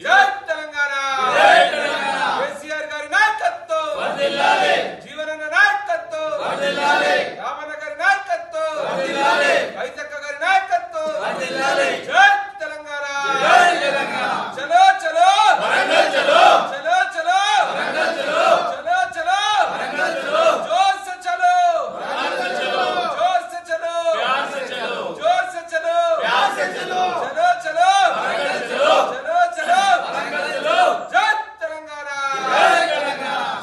జై తెలంగాణ కేసీఆర్ గారి నాయకత్వం జీవనన్న నాయకత్వం రామన్న గారి నాయకత్వం కైతక్క గారి నాయకత్వం జై తెలంగాణ చలో చలో వరంగల్ చలో చలో చలో వరంగల్ చలో చలో చలో వరంగల్ చలో जोर से चलो वरंगल चलो जोर से चलो प्यार से चलो जोर से चलो प्यार से चलो चलो चलो वरंगल चलो चलो चलो वरंगल चलो जय तेलंगाना जय तेलंगाना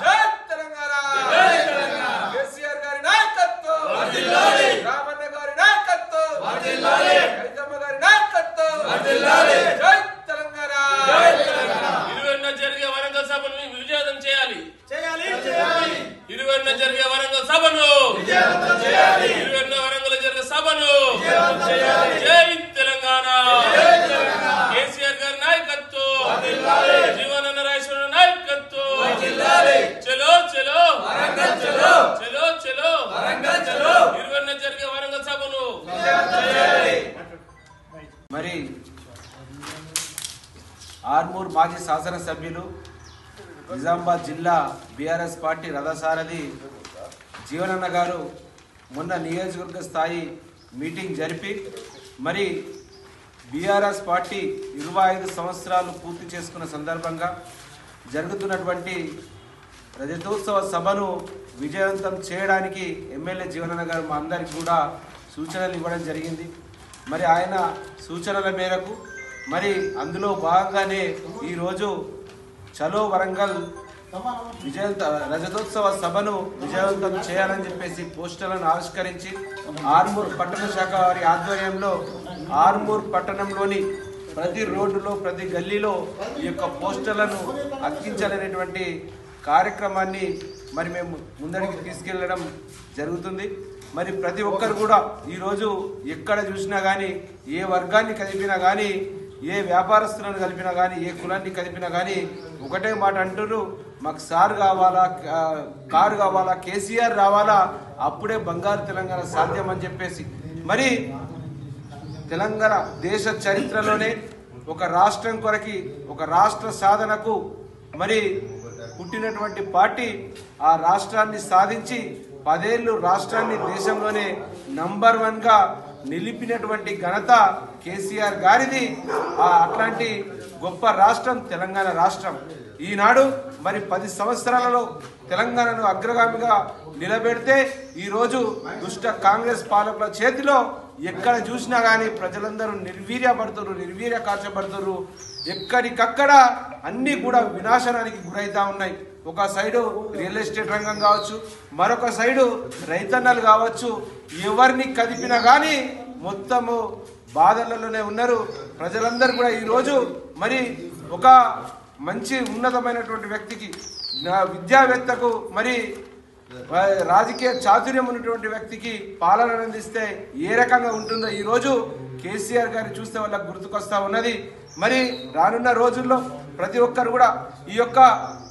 जय तेलंगाना जय तेलंगाना केसीआर गारी नायकत्व వర్ధిల్లాలి రామన్న గారి నాయకత్వం వర్ధిల్లాలి కైతమ్మ గారి నాయకత్వం వర్ధిల్లాలి జై తెలంగాణ జై తెలంగాణ 20న జరిగే వరంగల్ సభను విజయవంతం చేయాలి చేయాలి చేయాలి 20న జరిగే వరంగల్ సభను విజయవంతం చేయాలి 20న వరంగల్ జరిగే సభను విజయవంతం చేయాలి జై తెలంగాణ జై తెలంగాణ కేసీఆర్ గారి నాయకత్వం వర్ధిల్లాలి జీవనన్న రాజేశ్వర నాయకత్వం వర్ధిల్లాలి చలో చలో వరంగల్ చలో చలో చలో వరంగల్ చలో 20న జరిగే వరంగల్ సభను విజయవంతం చేయాలి మరి ఆర్మూర్ మాజీ శాసన సభ్యులు నిజామాబాద్ జిల్లా బీఆర్ఎస్ పార్టీ రథసారథి జీవనన్న గారు మొన్న నియోజకవర్గ స్థాయి మీటింగ్ జరిపి మరి బీఆర్ఎస్ పార్టీ 25 సంవత్సరాలు పూర్తి చేసుకున్న సందర్భంగా జరుగుతున్నటువంటి రజతోత్సవ సభను విజయవంతం చేయడానికి ఎమ్మెల్యే జీవనన్న గారు మా అందరికీ కూడా సూచనలు ఇవ్వడం జరిగింది. మరి ఆయన సూచనల మేరకు మరి అందులో భాగంగానే ఈరోజు చలో వరంగల్ రజతోత్సవ సభను విజయవంతం చేయాలని చెప్పేసి పోస్టర్లను ఆవిష్కరించి ఆర్మూర్ పట్టణ శాఖ వారి ఆధ్వర్యంలో ఆర్మూర్ పట్టణంలోని ప్రతి రోడ్డులో ప్రతి గల్లీలో ఈ యొక్క పోస్టర్లను అతికించాలనేటువంటి కార్యక్రమాన్ని మరి మేము ముందడికి తీసుకెళ్లడం జరుగుతుంది. మరి ప్రతి ఒక్కరు కూడా ఈరోజు ఎక్కడ చూసినా కానీ ఏ వర్గాన్ని కలిపినా కానీ ఏ వ్యాపారస్తులను కలిపినా కానీ ఏ కులాన్ని కలిపినా కానీ ఒకటే మాట అంటున్నారు, మాకు సార్ కావాలా, కారు కావాలా, కేసీఆర్ రావాలా, అప్పుడే బంగారు తెలంగాణ సాధ్యం అని చెప్పేసి. మరి తెలంగాణ దేశ చరిత్రలోనే ఒక రాష్ట్రం కొరకి ఒక రాష్ట్ర సాధనకు మరి పుట్టినటువంటి పార్టీ ఆ రాష్ట్రాన్ని సాధించి 10 ఏళ్ళు రాష్ట్రాన్ని దేశంలోనే నంబర్ 1గా నిలిపినటువంటి ఘనత కేసీఆర్ గారిది. అట్లాంటి గొప్ప రాష్ట్రం తెలంగాణ రాష్ట్రం. ఈనాడు మరి 10 సంవత్సరాలలో తెలంగాణను అగ్రగామిగా నిలబెడితే ఈరోజు దుష్ట కాంగ్రెస్ పాలకుల చేతిలో ఎక్కడ చూసినా కానీ ప్రజలందరూ నిర్వీర్య కార్చబడుతున్నారు. ఎక్కడికక్కడ అన్నీ కూడా వినాశనానికి గురైతా ఉన్నాయి. ఒక సైడు రియల్ ఎస్టేట్ రంగం కావచ్చు, మరొక సైడు రైతన్నలు కావచ్చు, ఎవరిని కదిపినా కానీ మొత్తము బాధలలోనే ఉన్నారు ప్రజలందరూ కూడా. ఈరోజు మరి ఒక మంచి ఉన్నతమైనటువంటి వ్యక్తికి, విద్యావేత్తకు, మరి రాజకీయ చాతుర్యం ఉన్నటువంటి వ్యక్తికి పాలన అందిస్తే ఏ రకంగా ఉంటుందో ఈరోజు కేసీఆర్ గారిని చూస్తే వాళ్ళకి గుర్తుకొస్తా ఉన్నది. మరి రానున్న రోజుల్లో ప్రతి ఒక్కరు కూడా ఈ యొక్క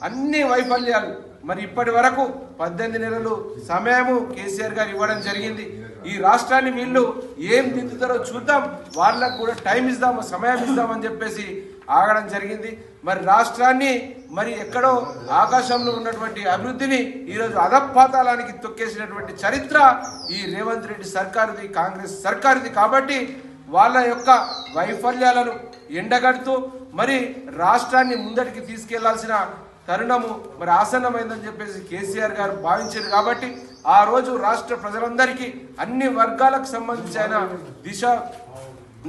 అన్ని వైఫల్యాలు మరి ఇప్పటి వరకు 18 నెలలు సమయము కేసీఆర్ గారు ఇవ్వడం జరిగింది. ఈ రాష్ట్రాన్ని వీళ్ళు ఏం దిద్దుతారో చూద్దాం, వాళ్ళకు కూడా టైం ఇద్దాం, సమయం ఇద్దామని చెప్పేసి ఆగడం జరిగింది. మరి రాష్ట్రాన్ని మరి ఎక్కడో ఆకాశంలో ఉన్నటువంటి అభివృద్ధిని ఈరోజు అధపాతాళానికి తొక్కేసినటువంటి చరిత్ర ఈ రేవంత్ రెడ్డి సర్కారుది, కాంగ్రెస్ సర్కారుది. కాబట్టి వాళ్ళ యొక్క వైఫల్యాలను ఎండగడుతూ మరి రాష్ట్రాన్ని ముందటికి తీసుకెళ్లాల్సిన తరుణము మరి ఆసన్నమైందని చెప్పేసి కేసీఆర్ గారు భావించారు. కాబట్టి ఆ రోజు రాష్ట్ర ప్రజలందరికీ అన్ని వర్గాలకు సంబంధించిన దిశ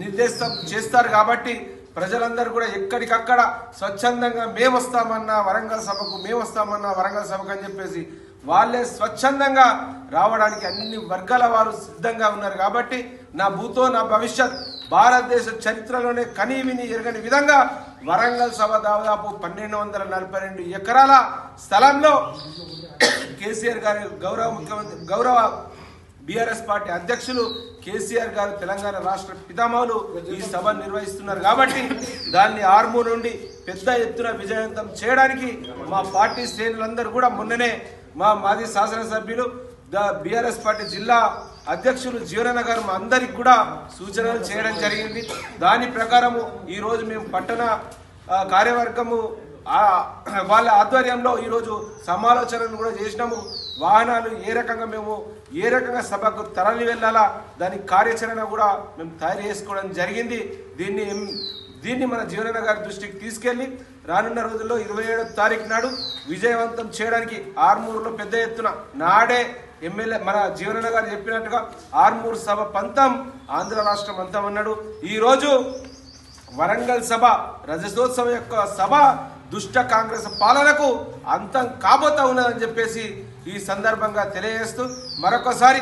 నిర్దేశం చేస్తారు. కాబట్టి ప్రజలందరూ కూడా ఎక్కడికక్కడ స్వచ్ఛందంగా మేము వస్తామన్నా వరంగల్ సభకు అని చెప్పేసి వాళ్ళే స్వచ్ఛందంగా రావడానికి అన్ని వర్గాల వారు సిద్ధంగా ఉన్నారు. కాబట్టి నా భూతో నా భవిష్యత్ భారతదేశ చరిత్రలోనే కనీవిని ఎరగని విధంగా వరంగల్ సభ దాదాపు 1242 ఎకరాల స్థలంలో కేసీఆర్ గారి గౌరవ బీఆర్ఎస్ పార్టీ అధ్యక్షులు కేసీఆర్ గారు తెలంగాణ రాష్ట్ర పితామహులు ఈ సభ నిర్వహిస్తున్నారు. కాబట్టి దాన్ని ఆర్మూర్ నుండి పెద్ద ఎత్తున విజయవంతం చేయడానికి మా పార్టీ శ్రేణులందరూ కూడా మొన్ననే మా మాజీ శాసనసభ్యులు బీఆర్ఎస్ పార్టీ జిల్లా అధ్యక్షులు జీవనన్న గారు మా అందరికి కూడా సూచనలు చేయడం జరిగింది. దాని ప్రకారము ఈరోజు మేము పట్టణ కార్యవర్గము వాళ్ళ ఆధ్వర్యంలో ఈరోజు సమాలోచనలు కూడా చేసినాము. వాహనాలు ఏ రకంగా సభకు తరలి వెళ్ళాలా దాని కార్యాచరణ కూడా మేము తయారు చేసుకోవడం జరిగింది. దీన్ని మన జీవనన్న గారి దృష్టికి తీసుకెళ్లి రానున్న రోజుల్లో 27వ తారీఖు నాడు విజయవంతం చేయడానికి ఆర్మూరులో పెద్ద ఎత్తున నాడే ఎమ్మెల్యే మన జీవనన్న గారు చెప్పినట్టుగా ఆర్మూరు సభ పంతం ఆంధ్ర రాష్ట్రం అంతం అన్నాడు. ఈరోజు వరంగల్ సభ రజతోత్సవం యొక్క సభ దుష్ట కాంగ్రెస్ పాలనకు అంతం కాబోతా ఉన్నదని చెప్పేసి ఈ సందర్భంగా తెలియజేస్తూ మరొకసారి